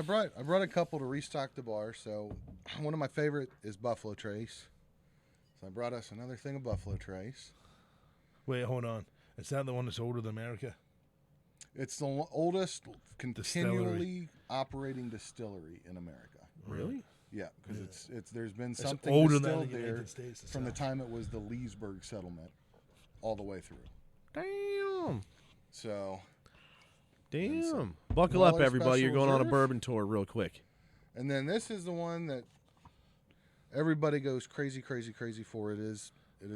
brought a couple to restock the bar. So one of my favorite is Buffalo Trace. So I brought us another thing of Buffalo Trace. Wait, hold on. Is that the one that's older than America? It's the oldest continually operating distillery in America. Really? Yeah, because it's there's been It's something older than distilled the there United States from the itself. time it was the Leesburg settlement all the way through. Damn. So, Damn. Buckle up, Waller everybody. You're Special going on a Reserve. bourbon tour real quick. and then this is the one that everybody goes crazy for. It is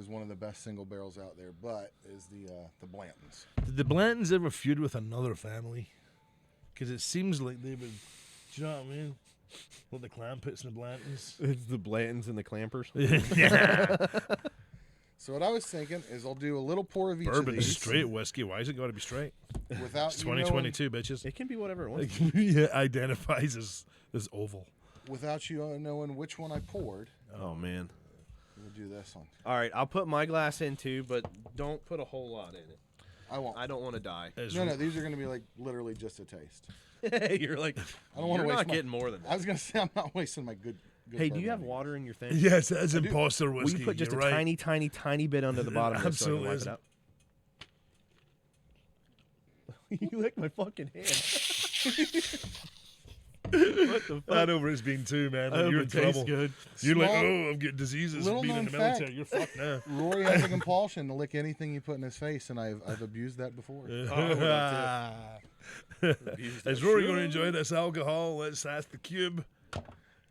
one of the best single barrels out there, but is the Blantons. Did the Blantons ever feud with another family? Because it seems like they would. Do you know what I mean? Like the clam pits and the Blantons. It's the Blantons and the Clampers. Yeah. So what I was thinking is I'll do a little pour of each Bourbon of is these straight whiskey. Why is it got to be straight? without It's you knowing, 2022, bitches. It can be whatever it wants. It identifies as oval. without you knowing which one I poured. Oh, man. We'll do this one. All right, I'll put my glass in too, but don't put a whole lot in it. I won't. I don't want to die. No, these are going to be like literally just a taste. You're like, I don't want you're to waste not getting more than I that. was going to say I'm not wasting my good Hey, do you bourbon have on water in your thing? Yes, that's imposter Will whiskey. you put just a You're right. tiny bit under the bottom of this so I can Absolutely wipe it out? You licked my fucking hand. What the fuck? That over has been too, man. I Like, hope you're it in tastes trouble. good. You're like, Small- oh, I'm getting diseases little from being in the known fact. military. You're fucked now. Rory has a compulsion to lick anything you put in his face, and I've abused that before. Is Rory going to enjoy this alcohol? Let's ask the cube.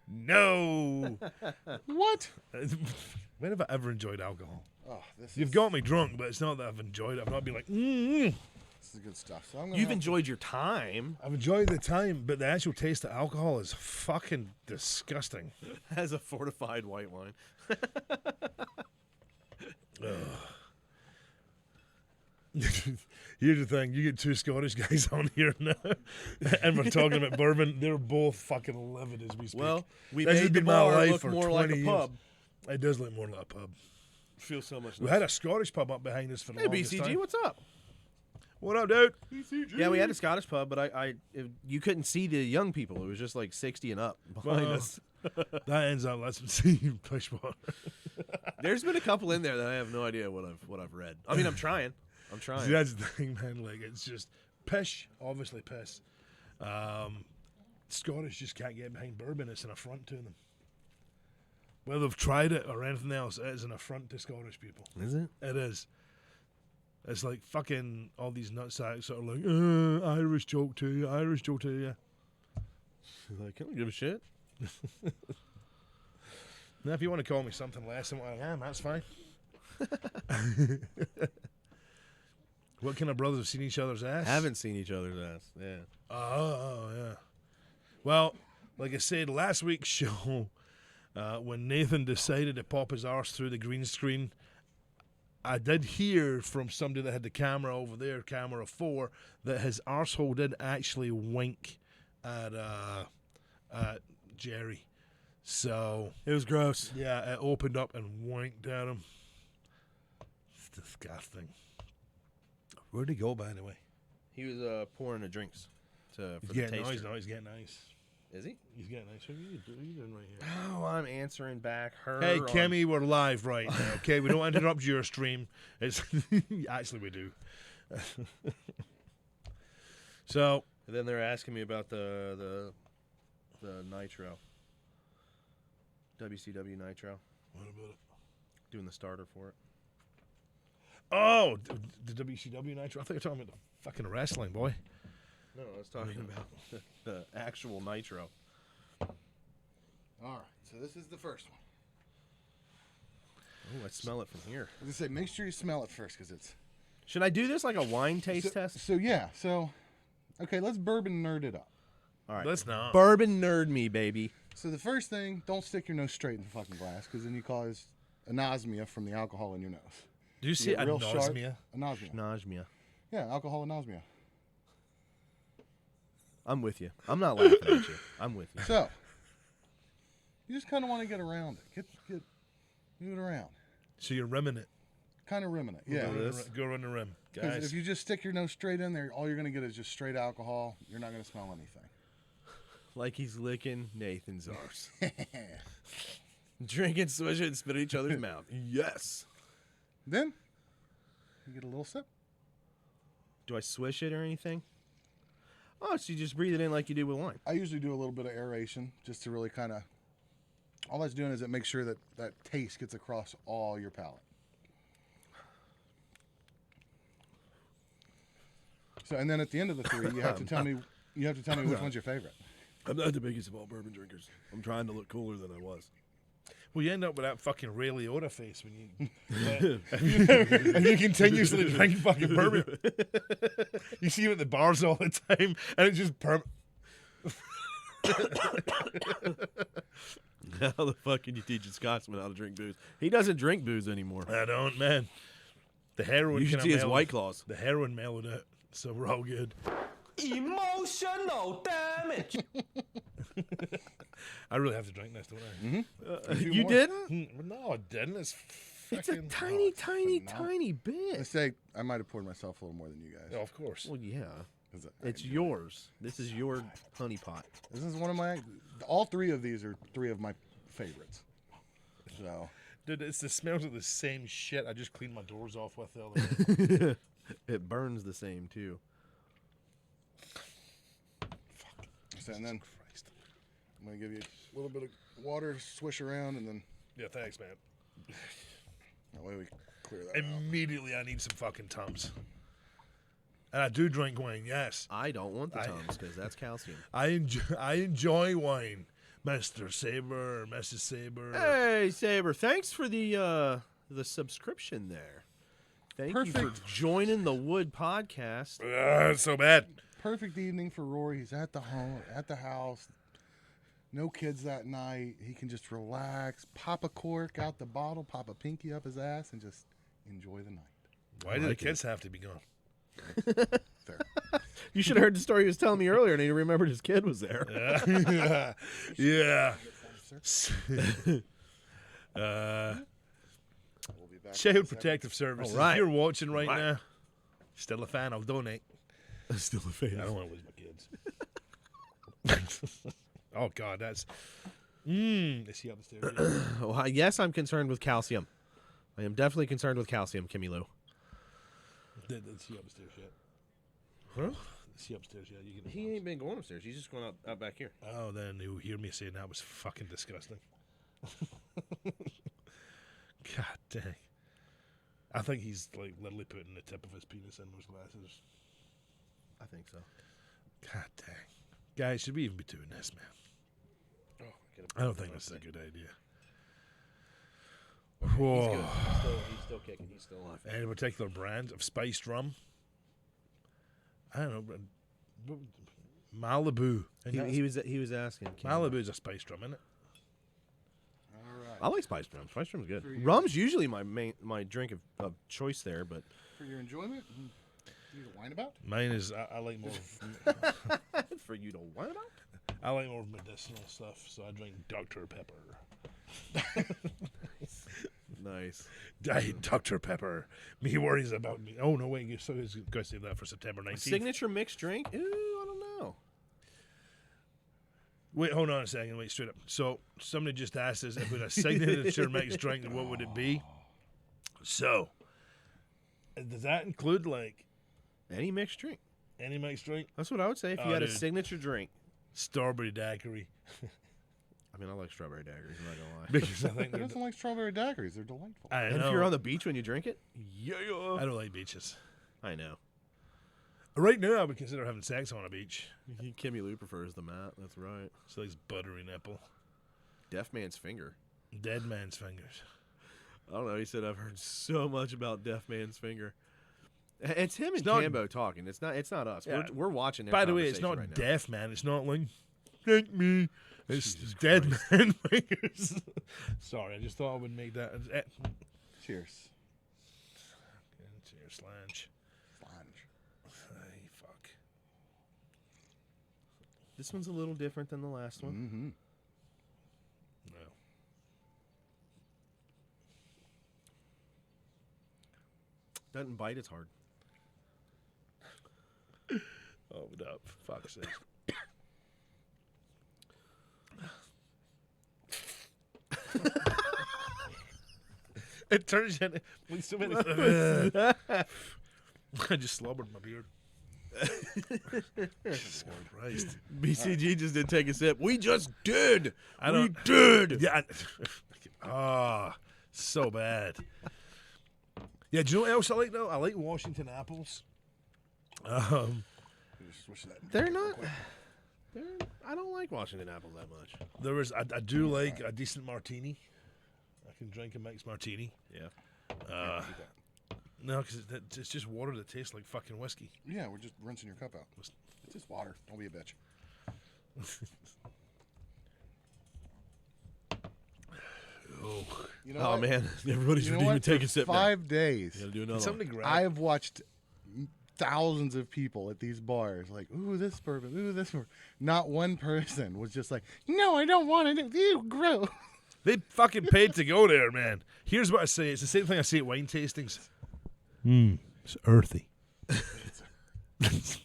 No. What? When have I ever enjoyed alcohol? Oh, this You've is, got me drunk, but it's not that I've enjoyed it. I've not been like, this is good stuff. So I'm gonna You've have enjoyed your time I've enjoyed the time, but the actual taste of alcohol is fucking disgusting. as a fortified white wine. Here's the thing: you get two Scottish guys on here now, and we're talking about bourbon. They're both fucking livid as we speak. Well, we This has made the been my bar life look for more like 20 a years. pub. It does look more like a pub. Feels so much. We had a Scottish pub up behind us for the Hey, longest BCG, time. what's up? What up, dude? Yeah, we had a Scottish pub, but you couldn't see the young people. It was just like 60 and up behind Well, us. That ends up. Let's see push water. There's been a couple in there that I have no idea what I've read. I mean, I'm trying. See, that's the thing, man. Like, it's just pish. Obviously, piss. Scottish just can't get behind bourbon. It's an affront to them. Whether they've tried it or anything else, it is an affront to Scottish people. Is it? It is. It's like fucking all these nutsacks that are like, Irish joke to you, Irish joke to you. Like, I don't give a shit. Now, if you want to call me something less than what I am, that's fine. What kind of brothers have seen each other's ass? Haven't seen each other's ass. Yeah. Oh, yeah. Well, like I said, last week's show, when Nathan decided to pop his arse through the green screen, I did hear from somebody that had the camera over there, camera 4, that his arsehole did actually wink at Jerry. So It was gross. yeah, it opened up and winked at him. It's disgusting. Where'd he go, by the way? He was pouring the drinks for He's the getting taster. nice. No, he's getting nice. Is he? He's getting nice. What are you doing right here? Oh, I'm answering back her. Hey, on- Kemi, we're live right now, okay? We don't interrupt your stream. It's actually, we do. So, And then they're asking me about the nitro. WCW nitro. what about it? Doing the starter for it. Oh, the WCW Nitro. I thought you were talking about the fucking wrestling, boy. No, I was talking about the actual nitro. All right, so this is the first one. Oh, I smell it from here. I was gonna say, make sure you smell it first, because it's Should I do this like a wine taste test? So yeah, okay, let's bourbon nerd it up. All right. Let's not. Bourbon nerd me, baby. So the first thing, don't stick your nose straight in the fucking glass, because then you cause anosmia from the alcohol in your nose. Do you see get real sharp. anosmia? Anosmia. Najmia. Yeah, alcohol anosmia. I'm with you. I'm not laughing at you. I'm with you. So you just kind of want to get around it. Move it around. So you're rimming it. Kind of rimming it. Yeah. Go run the rim. Because Guys, if you just stick your nose straight in there, all you're going to get is just straight alcohol. You're not going to smell anything. like he's licking Nathan's arse. Drink it, swish it, and spit in each other's mouth. Yes. Then you get a little sip. Do I swish it or anything? Oh, so you just breathe it in like you do with wine. I usually do a little bit of aeration just to really kind of. All that's doing is it makes sure that that taste gets across all your palate. So, and then at the end of the three, you have to tell me. You have to tell me which one's your favorite. I'm not the biggest of all bourbon drinkers. I'm trying to look cooler than I was. Well, you end up with that fucking Ray Liotta face when you if you continuously drink fucking bourbon. You see him at the bars all the time, and it's just How the fuck can you teach a Scotsman how to drink booze? He doesn't drink booze anymore. I don't, man. The heroin. You should see his White Claws. The heroin mellowed it, so we're all good. Emotional damage. I really have to drink this, don't I? Mm-hmm. You didn't? No, I didn't. It's It's a fucking. tiny, tiny, phenomenal. tiny I bit. say I might have poured myself a little more than you guys. Oh, of course. Well, yeah. 'Cause It's yours. This is your honey pot. This is one of my. All three of these are three of my favorites. So Dude, it's the smells of the same shit I just cleaned my doors off with the other day. It burns the same, too. and then I'm gonna give you a little bit of water, swish around, and then Yeah, thanks, man. that way we clear that out. Immediately, I need some fucking Tums. And I do drink wine, yes. I don't want the Tums because that's calcium. I enjoy wine, Mr. Saber, Mrs. Saber. Hey, Saber, thanks for the subscription there. Thank you Perfect. for joining the Wood Podcast. It's so bad. Perfect evening for Rory. He's at the home, at the house. No kids that night. He can just relax, pop a cork out the bottle, pop a pinky up his ass, and just enjoy the night. Why do the kids have to be gone? Fair. You should have heard the story he was telling me earlier, and he remembered his kid was there. Yeah. Yeah. We'll be back. Child Protective Services. All right. If you're watching right Right. now, still a fan, I'll donate. Still a fan. I don't want to lose my kids. Oh, God, that's... Is he up the stairs yet? Well, yes, I'm concerned with calcium. I am definitely concerned with calcium, Kimmy Lou. Is he upstairs yet? Huh? Is he upstairs yet? You can... He ain't been going upstairs. He's just going out back here. Oh, then he'll hear me saying that was fucking disgusting. God dang. I think he's like literally putting the tip of his penis in those glasses. I think so. God dang. Guys, should we even be doing this, man? I don't think this is a good idea. Whoa. He's still kicking. He's still alive. Any particular brand of spiced rum? I don't know. but Malibu. He was asking. Malibu's a spiced rum, isn't it? All right. I like spiced rum. Spiced rum's good. Rum's usually my drink of choice there, but For your enjoyment, you whine about? Mine is I like more. Of, for you to what about? I like more medicinal stuff, so I drink Dr. Pepper. Nice. Diet Dr. Pepper. Me worries about me. Oh no, wait! So he's going to save that for September 19th. Signature mixed drink? Ooh, I don't know. Wait, hold on a second. Wait, straight up. So somebody just asked us if it was a signature mixed drink, what would it be? So does that include like Any mixed drink. any mixed drink? That's what I would say if you Oh, had a dude. signature drink. Strawberry daiquiri. I mean, I like strawberry daiquiris. I'm not gonna lie. Because I think Who they're. doesn't like strawberry daiquiris? They're delightful. I And know. if you're on the beach when you drink it, yeah, I don't like beaches. I know. Right now, I would consider having sex on a beach. Kimmy Lou prefers the mat. That's right. So it's buttery nipple. Deaf man's finger. Dead man's fingers. I don't know. He said I've heard so much about Deaf man's finger. It's him and not- Cambo talking. It's not us. Yeah. We're watching. Their By the way, it's conversation not right now. deaf, man. It's not like, thank me. It's Jesus dead man fingers. Sorry, I just thought I would make that. Cheers. Cheers, Lange. Slange. Hey, fuck. This one's a little different than the last one. Mm-hmm. No. Doesn't bite as hard. Oh, no. Fuck's sake. It turns into so many. I just slobbered my beard. Jesus Christ. BCG just didn't take a sip. We just did. We did. Yeah. So bad. Yeah, do you know what else I like though? I like Washington apples. They're not. I don't like Washington apples that much. I do like a decent martini. I can drink a mixed martini. Yeah. No, because it's just water that tastes like fucking whiskey. Yeah, we're just rinsing your cup out. It's just water. Don't be a bitch. You know Oh what? man, everybody's You know didn't even what? take For a sip. 5 days, Gotta do another. Something to grab. I have watched thousands of people at these bars like, ooh, this bourbon, ooh, this bourbon. Not one person was just like, no, I don't want it. Ew, gross. They fucking paid to go there, man. Here's what I say. It's the same thing I say at wine tastings. It's earthy. It's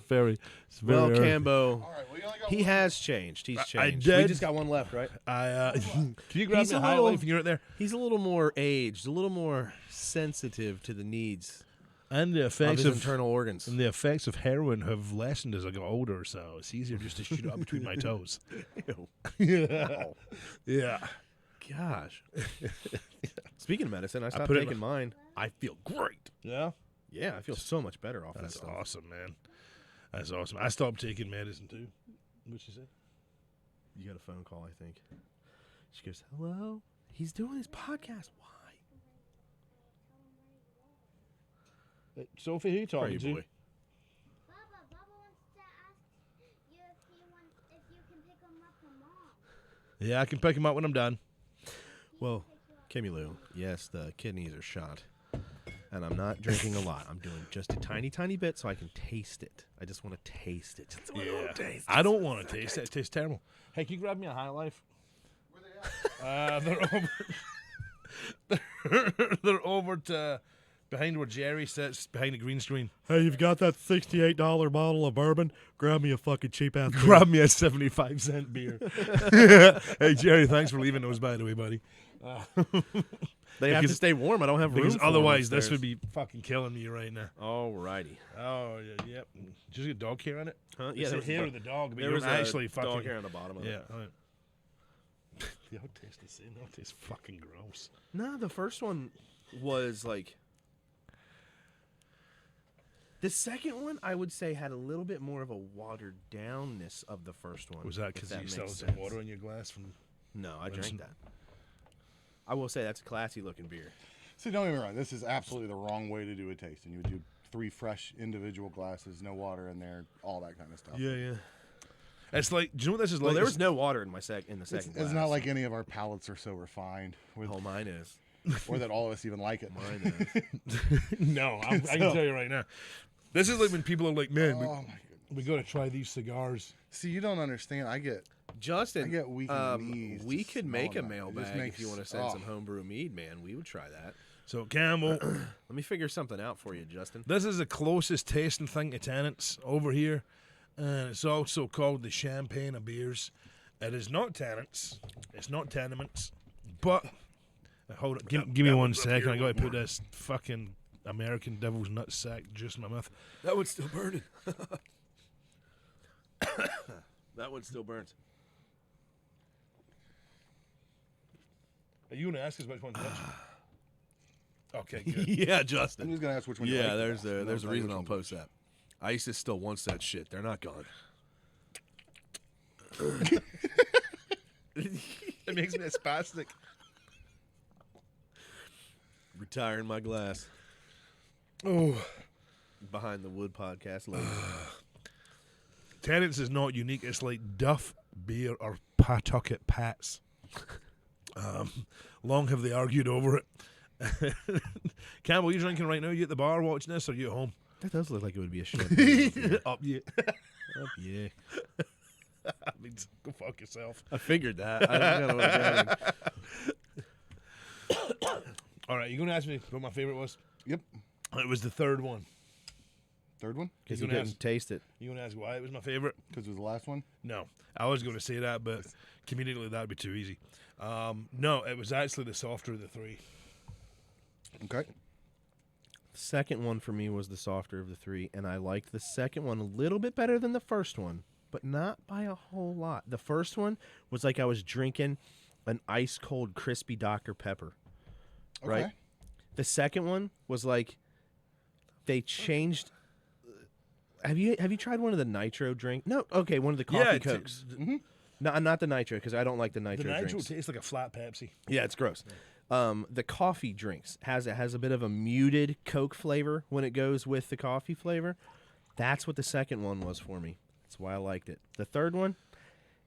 very Well, earthy. Cambo, All right, well, you only got he one. has changed. He's changed. I We did. just got one left, right? Can you grab He's me a a high little- life and you're right there? He's a little more aged, a little more sensitive to the needs And the of effects his of internal organs. and the effects of heroin have lessened as I got older, so it's easier just to shoot it up between my toes. Ew. Yeah. Gosh. Speaking of medicine, I stopped put it in taking mine. I feel great. Yeah. Yeah, I feel so much better off That's that stuff. awesome, man. That's awesome. I stopped taking medicine too. What'd she say? You got a phone call, I think. She goes, hello? He's doing his podcast. Why? Sophie, who are you talking Pray to? boy. Bubba wants to ask you if you can pick him up from mom. Yeah, I can pick him up when I'm done. Well, Kimmy Lou, yes, the kidneys are shot. And I'm not drinking a lot. I'm doing just a tiny, tiny bit so I can taste it. I just want to taste it. Just a little taste. I don't want to taste it. It tastes terrible. Hey, can you grab me a High Life? Where they at? They're over. They're over to behind where Jerry sits, behind the green screen. Hey, you've got that $68 bottle of bourbon? Grab me a fucking cheap ass. Grab me a 75-cent beer. Hey, Jerry, thanks for leaving those, by the way, buddy. They have to Because- stay warm. I don't have room Because for 'em otherwise, this upstairs. would be fucking killing me right now. Alrighty. Oh, yeah, yep. Just get dog hair on it? Huh? Yeah, there the was hair a- of the dog, but there you was don't actually a fucking... dog hair on the bottom of Yeah. it. All right. They all taste the same. They all taste fucking gross. No, the first one was like... The second one, I would say, had a little bit more of a watered downness of the first one. Was that if because you makes still had some sense. water in your glass from... No, I Listen. drank that. I will say that's a classy looking beer. See, don't get me wrong. This is absolutely the wrong way to do a tasting. You would do 3 fresh individual glasses, no water in there, all that kind of stuff. Yeah. It's like, do you know what this is Well, like? there It's- was no water in the It's, second it's glass. not like any of our palates are so refined, with, Oh, mine is. or that all of us even like it. Mine is. No, I can tell you right now. This is like when people are like, man, Oh my goodness. we got to try these cigars. See, you don't understand. I get Justin, I get weak in the knees we just could make a smelling that. It just mailbag if makes- you want to send oh. some homebrew mead, man. We would try that. So, Campbell, Let me figure something out for you, Justin. this is the closest tasting thing to Tennant's over here. And it's also called the champagne of beers. It is not Tennant's. It's not Tenements. But, hold on. Give me one second. I got to put this fucking American Devil's Nutsack juice in my mouth. That one's still burning. That one still burns. Are you going to ask us which one to touch? Okay, good. Yeah, I'm Justin. just gonna ask which one. you Yeah, like the there's best, and there's a I'll tell you reason which I'll one. post that. ISIS still wants that shit. They're not gone. It makes me spastic. Retiring my glass. Oh. Behind the Wood podcast logo. Tennant's is not unique. It's like Duff beer or Pawtucket Pats. Long have they argued over it. Campbell, you drinking right now? You at the bar watching this, or you at home? That does look like it would be a shit. Up you. Yeah. I mean, go fuck yourself. I figured that. I didn't know what was happening. All right, you going to ask me what my favorite was? Yep. It was the third one. Third one? because You you gonna couldn't ask- taste it. You want to ask why it was my favorite? Because it was the last one? No, I was going to say that, but comedically that would be too easy. No, it was actually the softer of the three. Okay. The second one for me was the softer of the three, and I liked the second one a little bit better than the first one, but not by a whole lot. The first one was like I was drinking an ice cold crispy Dr. Pepper. Right? Okay. The second one was like they changed. Have you tried one of the nitro drink? No, okay, one of the coffee cokes. No, not the nitro because I don't like the The nitro nitro drinks. tastes like a flat Pepsi. Yeah, it's gross. The coffee drinks has a bit of a muted Coke flavor when it goes with the coffee flavor. That's what the second one was for me. That's why I liked it. The third one,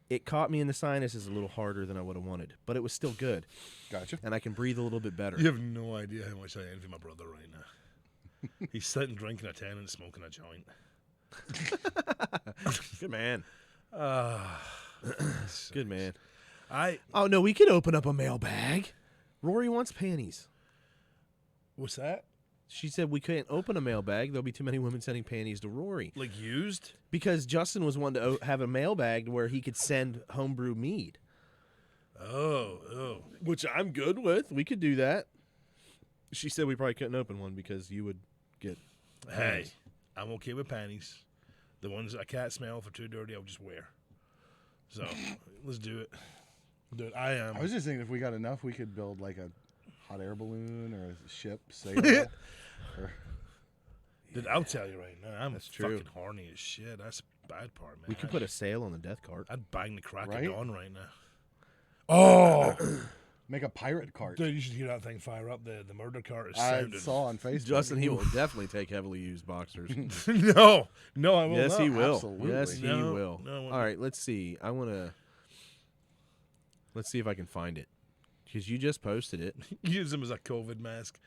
it caught me in the sinuses a little harder than I would have wanted, but it was still good, Gotcha. and I can breathe a little bit better. You have no idea how much I envy my brother right now. He's sitting drinking a 10 and smoking a joint. Good man. Good man. I Oh no, we could open up a mailbag. Rory wants panties. what's that? She said we couldn't open a mailbag. There'll be too many women sending panties to Rory. Like used? Because Justin was one to have a mailbag where he could send homebrew mead. Oh. Which I'm good with. We could do that. She said we probably couldn't open one because you would get... Hey, I'm okay with panties. The ones I can't smell if they're too dirty, I'll just wear. So let's do it. Dude, I am. I was just thinking if we got enough, we could build like a hot air balloon or a ship sail. or, Dude, I'll tell you right now, I'm That's true. fucking horny as shit. That's the bad part, man. We could put a sail on the death cart. I'd bang the crack Right? of dawn right now. Oh, make a pirate cart. dude, you should hear that thing fire up. The murder cart is I sounding. saw on Facebook. Justin, he will definitely take heavily used boxers. no, I will Yes, not. he will. Absolutely. Yes, he No, will. no, I won't. All right, let's see. Let's see if I can find it. Because you just posted it. Use them as a COVID mask.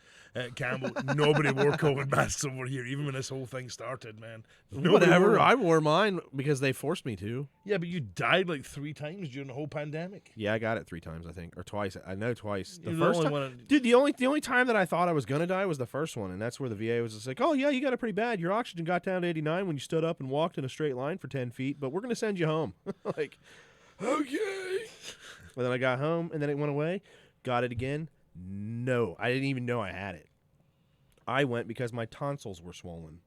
Campbell, nobody wore COVID masks over here, even when this whole thing started, man. Nobody Whatever. wore 'em. I wore mine because they forced me to. Yeah, but you died like 3 times during the whole pandemic. Yeah, I got it 3 times, I think, or twice. I know twice. The You're first only time, one- dude. The only time that I thought I was gonna die was the first one, and that's where the VA was just like, "Oh yeah, you got it pretty bad. Your oxygen got down to 89 when you stood up and walked in a straight line for 10 feet, but we're gonna send you home." Like, okay. But then I got home, and then it went away. Got it again. No, I didn't even know I had it. I went because my tonsils were swollen.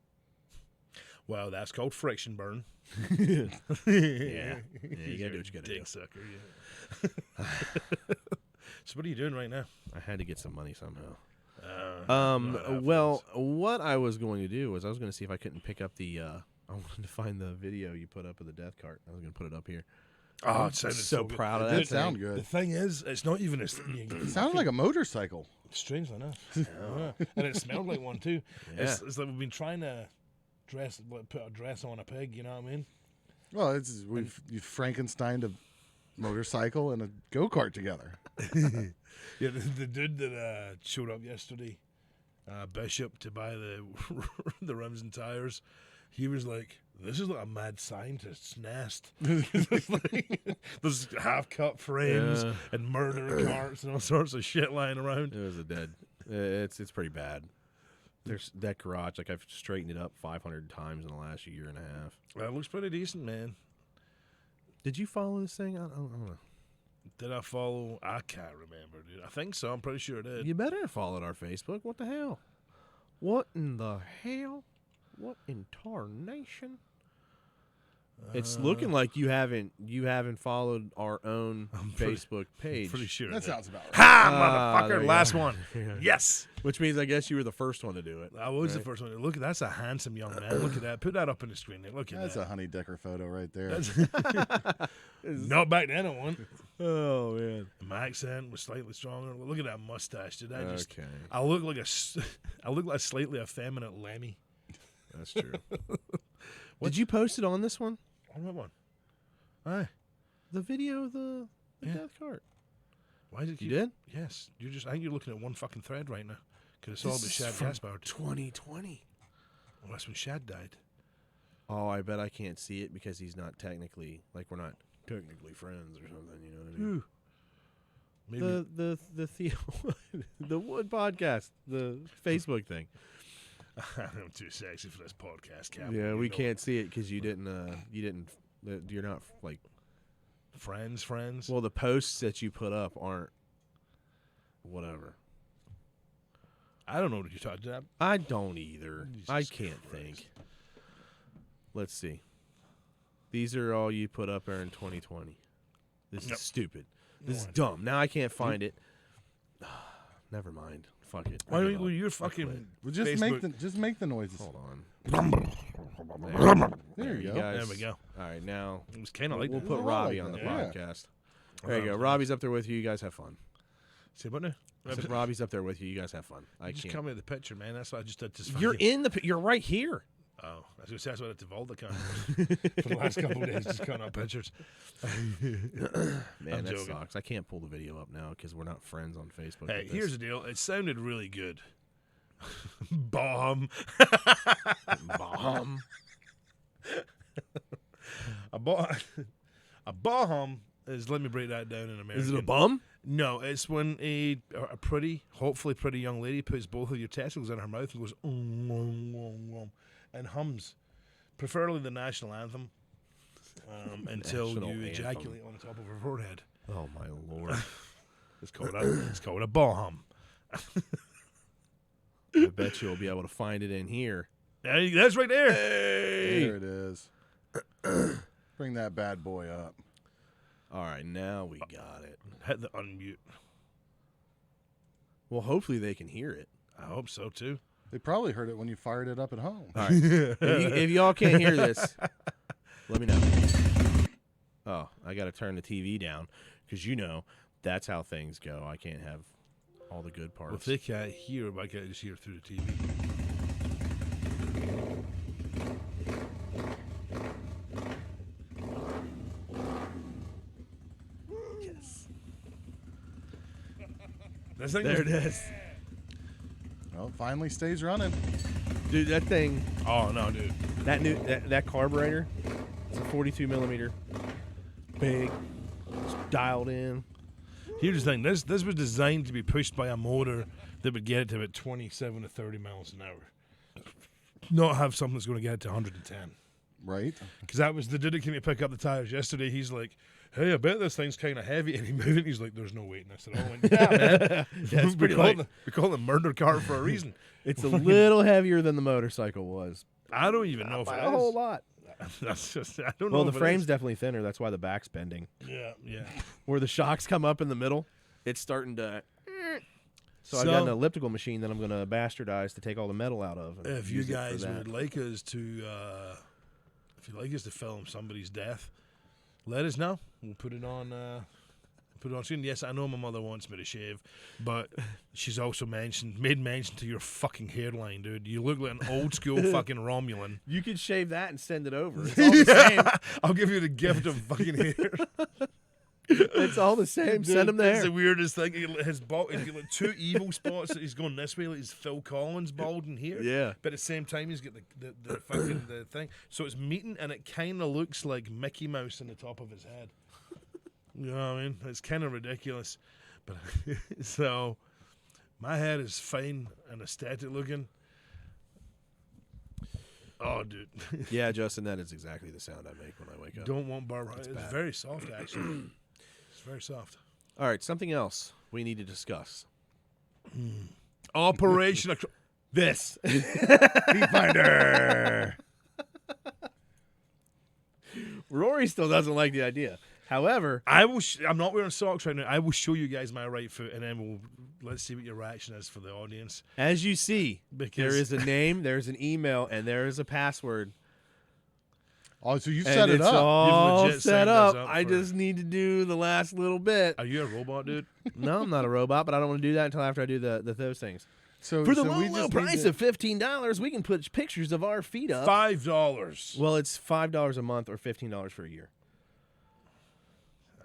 Well, that's called friction burn. Yeah, you gotta do what you gotta Dick do. sucker, yeah. So what are you doing right now? I had to get some money somehow. Not Well, what I was going to do was I was going to see if I couldn't pick up the. I wanted to find the video you put up of the death cart. I was going to put it up here. Oh, I'm it sounded so good. proud of It that. did sound thing. The good. thing is, it's not even It sounded like a motorcycle. strangely enough. Yeah. And it smelled like one too. Yeah. It's like we've been trying to put a dress on a pig. You know what I mean? Well, you Frankensteined a motorcycle and a go kart together. Yeah, the dude that showed up yesterday, Bishop, to buy the rims and tires, he was like, "This is like a mad scientist's nest." There's half-cut frames Yeah. and murder carts and all sorts of shit lying around. It was a dead. It's pretty bad. There's that garage. Like I've straightened it up 500 times in the last year and a half. Well, it looks pretty decent, man. Did you follow this thing? I don't know. Did I follow? I can't remember, dude. I think so. I'm pretty sure I did. You better have followed our Facebook. What the hell? What in the hell? What in tarnation? It's looking like you haven't followed our own Facebook page. Pretty sure. I That did. sounds about right. Ha, there motherfucker! you Last go. one. Yes. Which means I guess you were the first one to do it. I was the Right. first one. Look, that's a handsome young man. Look at that. Put that up on the screen there. Look at That's that. a Honey Dicker photo right there. Not back then, I won. Oh man. My accent was slightly stronger. Look at that mustache. Did I just? Okay, I look like I look like slightly effeminate Lemmy. that's true. Did you post it on this one? On what one? Aye. The video of the Yeah. death cart. Why did You did? Yes. You're just. I think you're looking at one fucking thread right now. Because it's all about This is Shad from Gaspard. 2020. Well, that's when Shad died. Oh, I bet I can't see it because he's not technically we're not technically friends or something. You know what I mean? Maybe. The Theo, the Wood podcast, the Facebook thing. I'm too sexy for this podcast, Cap. Yeah, You we know can't see it because you didn't. You're not like. Friends. Well, the posts that you put up aren't. Whatever. I don't know what you're talking about. I don't either. Jesus I can't Christ. think. Let's see. These are all you put up there in 2020. This Yep. is stupid. This is No, dumb. Now I can't find it. Never mind. Fuck it. Why I don't give you, up. you're I fucking quit. Well, just Facebook. make the noises. Hold on. There you go. guys. There we go. All right, now It was kind of like we'll that. put I Robbie like on the that, yeah. podcast. There you go. Robbie's up there with you. You guys have fun. See what now? I said Robbie's up there with you. You guys have fun. I Just can't. come in the picture, man. That's what I just did. This You're in the. You're right here. Oh, that's what I did to Volta for the last couple of days. Just cutting out pictures. Man, I'm that joking. sucks. I can't pull the video up now because we're not friends on Facebook. Hey, with here's this. the deal. It sounded really good. Bomb. Bomb. A bomb is, let me break that down in American. Is it a bum? No, it's when a pretty, hopefully pretty young lady puts both of your testicles in her mouth and goes, and hums, preferably the national anthem, until National you anthem. ejaculate on the top of her forehead. Oh my lord! It's called a bomb. I bet you'll be able to find it in here. Hey, that's right there. There it is. Bring that bad boy up. All right, now we got it. Hit the unmute. Well, hopefully they can hear it. I hope so too. They probably heard it when you fired it up at home. All right. if y'all can't hear this, let me know. Oh, I got to turn the TV down because that's how things go. I can't have all the good parts. Well, if they can't hear, why can't I just hear it through the TV? Yes. This thing There was- it is. Well, finally stays running. Dude, that thing, Oh no, dude. that carburetor, it's a 42 millimeter. Big. It's dialed in. Here's the thing. This was designed to be pushed by a motor that would get it to about 27 to 30 miles an hour. Not have something that's going to get it to 110. Right? Because that was the dude that came to pick up the tires yesterday. He's like, "Hey, I bet this thing's kind of heavy." And he moved it. He's like, "There's no weight in this at all." I went, "Yeah, man. Yeah, it's pretty light. We call it a murder car for a reason." It's a little heavier than the motorcycle was. I don't even know if By it a whole is. lot. That's just, I don't know. Well, the if it frame's is. definitely thinner. That's why the back's bending. Yeah. Where the shocks come up in the middle, it's starting to. So I've got an elliptical machine that I'm going to bastardize to take all the metal out of. And If you use it for guys that. would like us to, if you'd like us to film somebody's death, let us know. We'll put it on. Put it on screen. Yes, I know my mother wants me to shave, but she's also made mention to your fucking hairline, dude. You look like an old school fucking Romulan. You could shave that and send it over. It's all the same. I'll give you the gift of fucking hair. It's all the same. Send him It's there. the weirdest thing. His bald, he's got like two evil spots. He's going this way, like he's Phil Collins bald in here. Yeah. But at the same time, he's got the fucking the thing. So it's meeting, and it kind of looks like Mickey Mouse on the top of his head. You know what I mean? It's kind of ridiculous. But so my head is fine and aesthetic looking. Oh, dude. Yeah, Justin, that is exactly the sound I make when I wake up. Don't want Barbara. It's bad. very soft, actually. It's very soft. All right, something else we need to discuss. Operation. This. Heat finder. Rory still doesn't like the idea. However, I will. I'm not wearing socks right now. I will show you guys my right foot, and then let's see what your reaction is for the audience. as you see, Because there is a name, there's an email, and there is a password. Oh, so you And set it it's up. all legit set signed up. us up I for- just need to do the last little bit. Are you a robot, dude? No, I'm not a robot, but I don't want to do that until after I do those things. So For the so we low just price need of $15, we can put pictures of our feet up. $5. Well, it's $5 a month or $15 for a year.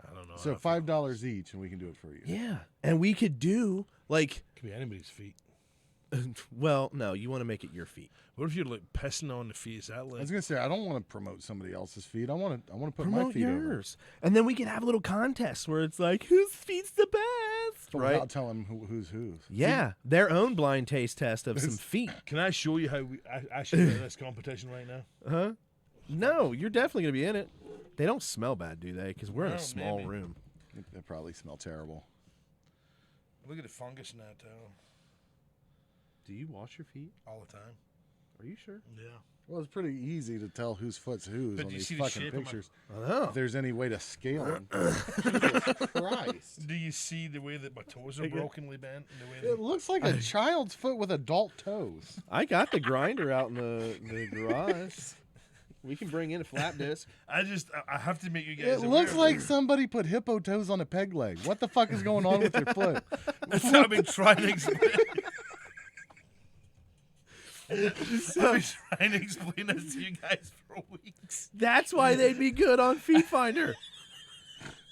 I don't know. So $5 each, and we can do it for you. Yeah, and we could do like Could be anybody's feet. Well, no, you want to make it your feet. What if you're like pissing on the feet? Is that I like? was gonna say I don't want to promote somebody else's feet. I want to put my Promote feet over. yours, and then we can have a little contest where it's like, whose feet's the best, But right? without telling who's whose. Yeah, their own blind taste test of some feet. Can I show you how I should do this competition right now? Huh? No, you're definitely gonna be in it. They don't smell bad, do they? Because we're in a No, small maybe. room. They probably smell terrible. Look at the fungus in that towel Do you wash your feet? all the time. Are you sure? Yeah. Well, it's pretty easy to tell whose foot's whose But on do you these see the fucking shape of my- pictures. Oh. If there's any way to scale them. Jesus Christ. Do you see the way that my toes are brokenly bent? And the way It looks like a child's foot with adult toes. I got the grinder out in the garage. We can bring in a flat disc. I have to make you guys. It aware looks of like somebody put hippo toes on a peg leg. What the fuck is going on with your foot? That's what I've been trying to explain. I've been trying to explain this to you guys for weeks. That's why they'd be good on Feet Finder.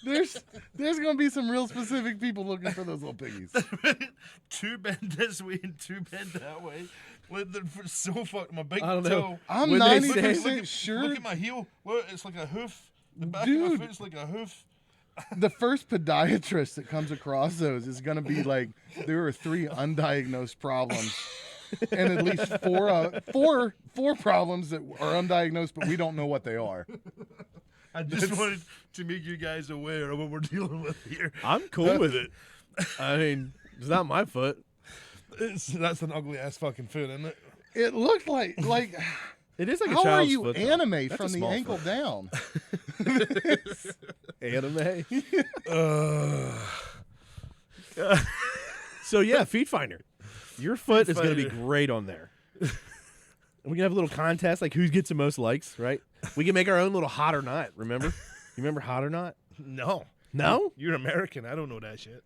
There's gonna be some real specific people looking for those little piggies. Two bent this way and two bent that way. They're so fucked. My big I don't know. toe. I'm When they 90% say- sure Look at my heel. Well, it's like a hoof. The back of Dude. my foot's like a hoof. the first podiatrist that comes across those is gonna be like, there are 3 undiagnosed problems. And at least four problems that are undiagnosed, but we don't know what they are. I just wanted to make you guys aware of what we're dealing with here. I'm cool with it. I mean, it's not my foot. That's an ugly ass fucking foot, isn't it? It looked like It is like a how are child's you foot, though. anime That's a from the small ankle foot. down? Anime. So yeah, Feet Finder. Your foot is going to be Finder. great on there. And we can have a little contest, like who gets the most likes, right? We can make our own little hot or not. Remember? You remember hot or not? No. No? You're American. I don't know that shit.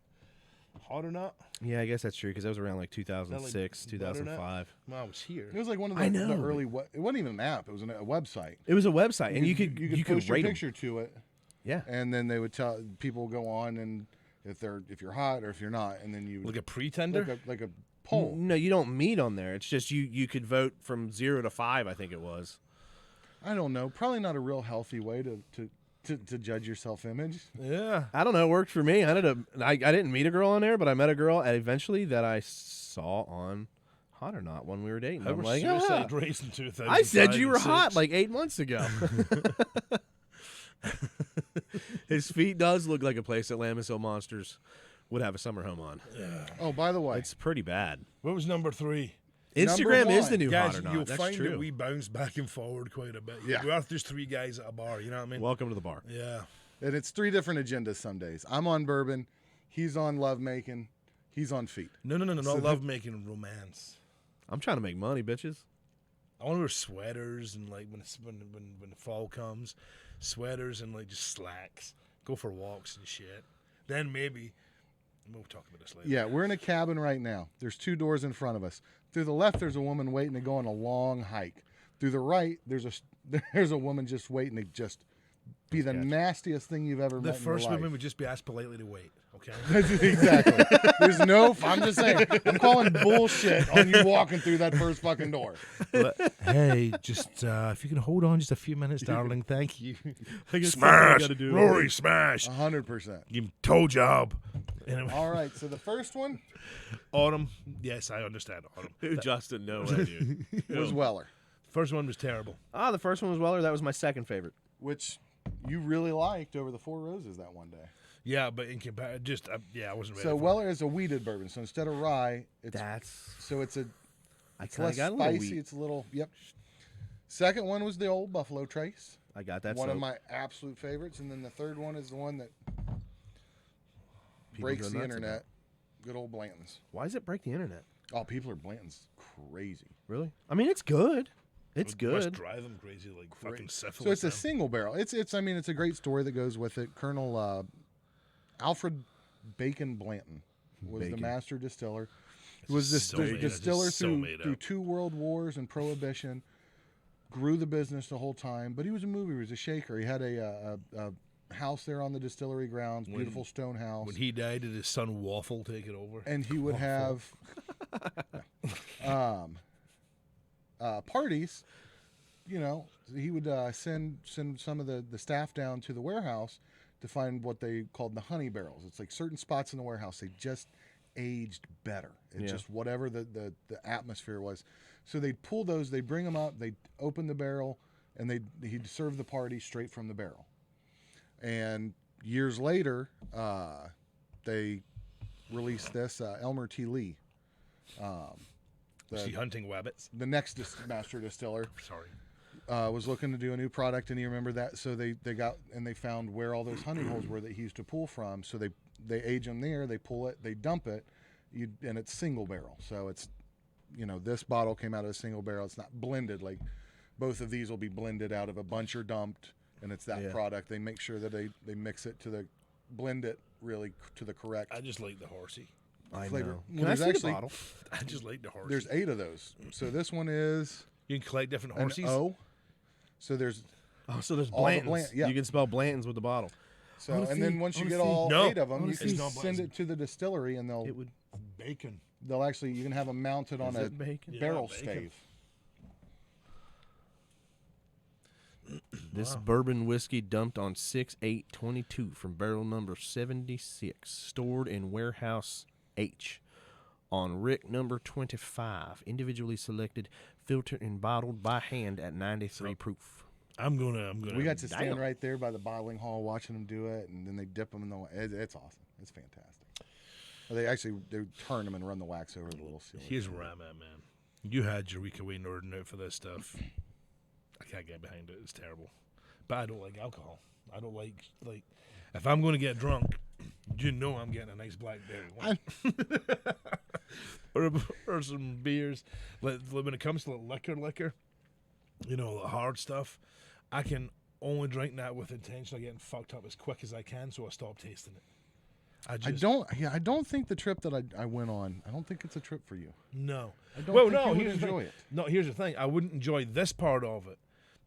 Hot or not? Yeah, I guess that's true because that was around like 2006, butternut? 2005. Well, I was here. It was like one of I the know. early. It wasn't even an app. It was a website. It was a website, and you could post your rate 'em. picture to it, Yeah. and then they would tell people go on and if you're hot or if you're not, and then you Like a pretender? like a poll. No, you don't meet on there. It's just you could vote from 0 to 5, I think it was. I don't know. Probably not a real healthy way to judge your self-image. Yeah. I don't know. It worked for me. I didn't meet a girl on there, but I met a girl eventually that I saw on Hot or Not when we were dating. How I'm were like, suicide rates in 2000? I said you were hot like 8 months ago. His feet does look like a place that Lammas Hill Monsters would have a summer home on. Oh, by the way, It's pretty bad. What was number 3? Instagram is the one. new Guys, Hot or Not. you'll That's find true. that we bounce back and forward quite a bit. Yeah. We are just 3 guys at a bar, you know what I mean? Welcome to the bar. Yeah. and it's 3 different agendas some days. I'm on bourbon, he's on lovemaking, he's on feet. No, So not love making, romance. I'm trying to make money, bitches. I want to wear sweaters and like when the fall comes, sweaters and like just slacks. Go for walks and shit. Then maybe we'll talk about this later. Yeah, we're in a cabin right now. There's 2 doors in front of us. Through the left, there's a woman waiting to go on a long hike. Through the right, there's a woman just waiting to just be the nastiest thing you've ever The met first in your woman life. would just be asked politely to wait. Okay. Exactly. There's no. I'm just saying. I'm calling bullshit on you walking through that first fucking door. Hey, just if you can hold on just a few minutes, darling, thank you. Smash! Rory, smash! 100%. Give him toe job. Anyway, All right. So the first one Autumn. Yes, I understand Autumn. Justin, no way, dude. was Weller, First one was terrible. The first one was Weller. That was my second favorite. which you really liked over the Four Roses that one day. Yeah, but in comparison, just I wasn't ready. So for Weller is a weeded bourbon. So instead of rye, it's That's so I it's kind less of got a little spicy. wheat. It's a little yep. Second one was the old Buffalo Trace. I got that. One of soaked. my absolute favorites, and then the third one is the one that People breaks go the nuts internet. about. Good old Blantons. Why does it break the internet? Oh, people are Blantons crazy. Really? I mean, it's good. It's It must good. drive them crazy like fucking syphilis. So it's a now. single barrel. It's I mean it's a great story that goes with it. Colonel Alfred Bacon Blanton was the Bacon. master distiller. Was this so made up. distiller It's so through made through up. 2 world wars and prohibition. Grew the business the whole time, but he was a mover. He was a shaker. He had a house there on the distillery grounds, beautiful stone house. When he died, did his son Waffle take it over? and he would have Parties, you know, he would send some of the staff down to the warehouse to find what they called the honey barrels. It's like certain spots in the warehouse, they just aged better. It's just whatever the atmosphere was. So they'd pull those, they'd bring them up, they'd open the barrel, and he'd serve the party straight from the barrel. And years later, they released this Elmer T. Lee. Was he hunting wabbits? The next master distiller Sorry. was looking to do a new product, and he remembered that. So they got and they found where all those honey holes were that he used to pull from. So they age them there, they pull it, they dump it, and it's single barrel. So it's, you know, this bottle came out of a single barrel. It's not blended like both of these will be blended out of a bunch are dumped, and it's that product. They make sure that they mix it blend it really to the correct. I just like the horsey. I flavor. know. Well, Can I there's see actually- the bottle? I just like the horsey. There's 8 of those. So this one is You can collect different an horses. O. So there's Oh, so there's All the Blantons. yeah. You can spell Blantons with the bottle. so, wanna and then see- once I you wanna get see. all No. 8 of them, wanna you see. can It's not send Blantons. it to the distillery, and It would. Bacon. they'll actually you can have them mounted on Is a it bacon? Yeah, barrel bacon. stave. This bourbon whiskey dumped on 6/8/22 from barrel number 76, stored in warehouse H. On rick number 25, individually selected, filtered and bottled by hand at 93 proof. I'm gonna. We got to stand Damn. right there by the bottling hall watching them do it, and then they dip them in the. It's awesome. It's fantastic. They turn them and run the wax over the little seal. Here's where I'm at, man. You had Eureka Wayne Norden out for this stuff. I can't get behind it. It's terrible. But I don't like alcohol. I don't like if I'm going to get drunk, you know I'm getting a nice blackberry one. or some beers. When it comes to liquor, you know, the hard stuff, I can only drink that with intention of getting fucked up as quick as I can, so I stop tasting it. I don't think the trip that I went on. I don't think it's a trip for you. No. I don't Well, think no, you would here's the enjoy thing. it. No, here's the thing. I wouldn't enjoy this part of it,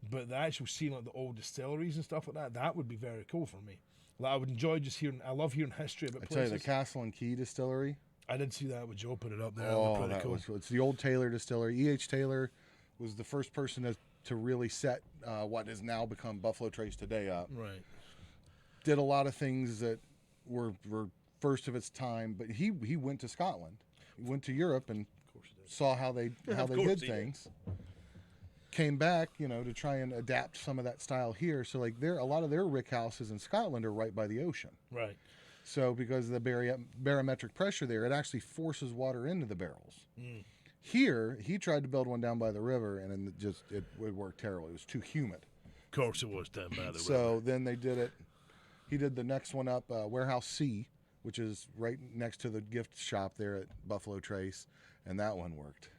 but the actual seeing like the old distilleries and stuff like that would be very cool for me. Like, I would enjoy just hearing. I love hearing history about I tell you, places. the Castle and Key Distillery. I did see that with Joe put it up there. Oh, That that was pretty cool. it's the old Taylor Distillery. E.H. Taylor was the first person to really set what has now become Buffalo Trace today up. Right. Did a lot of things that were first of its time, but he went to Scotland. He went to Europe and saw how they course did he did. things. Came back, you know, to try and adapt some of that style here. So like a lot of their rick houses in Scotland are right by the ocean. Right. So because of the barometric pressure there, it actually forces water into the barrels. Here, he tried to build one down by the river, and it worked terrible. It was too humid. Of course it was done by the river. So then they did it. He did the next one up, Warehouse C, which is right next to the gift shop there at Buffalo Trace, and that one worked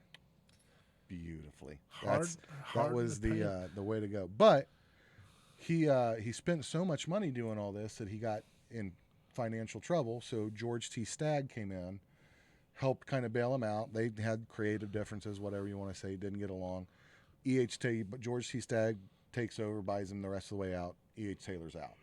beautifully. Hard That was the way to go. But he spent so much money doing all this that he got in financial trouble. So George T. Stagg came in, helped kind of bail him out. They had creative differences, whatever you want to say, didn't get along. But George T. Stagg takes over, buys him the rest of the way out. E.H. Taylor's out.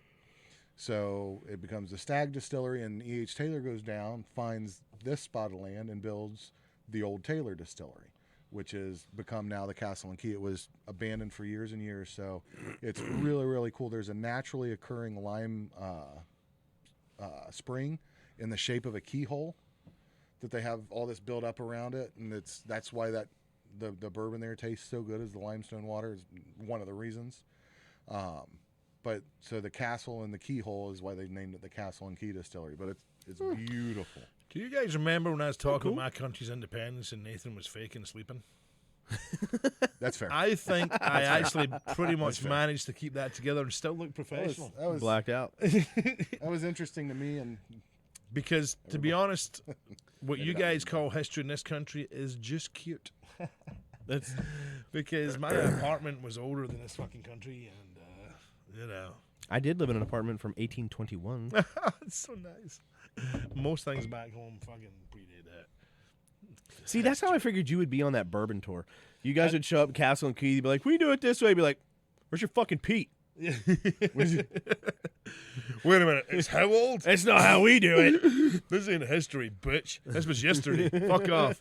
So it becomes the Stagg Distillery, and E.H. Taylor goes down, finds this spot of land, and builds the old Taylor Distillery, which has become now the Castle and Key. It was abandoned for years and years, so it's really, really cool. There's a naturally occurring lime spring in the shape of a keyhole that they have all this built up around it, and that's why the bourbon there tastes so good, is the limestone water is one of the reasons. But so the castle and the keyhole is why they named it the Castle and Key Distillery. But it's beautiful. Do you guys remember when I was talking about my country's independence and Nathan was faking sleeping? That's fair. I think I actually pretty much managed to keep that together and still look professional. that was Blacked out. that was interesting to me, and Because, to be honest, what you guys call history in this country is just cute. That's Because my apartment was older than this fucking country, and, you know. I did live in an apartment from 1821. It's so nice. Most things back home fucking predate that. See, that's how I figured you would be on that bourbon tour. You guys would show up Castle and Key, you'd be like, we do it this way. You'd be like, where's your fucking Pete? Wait a minute. It's how old? That's not how we do it. This ain't history, bitch. This was yesterday. Fuck off.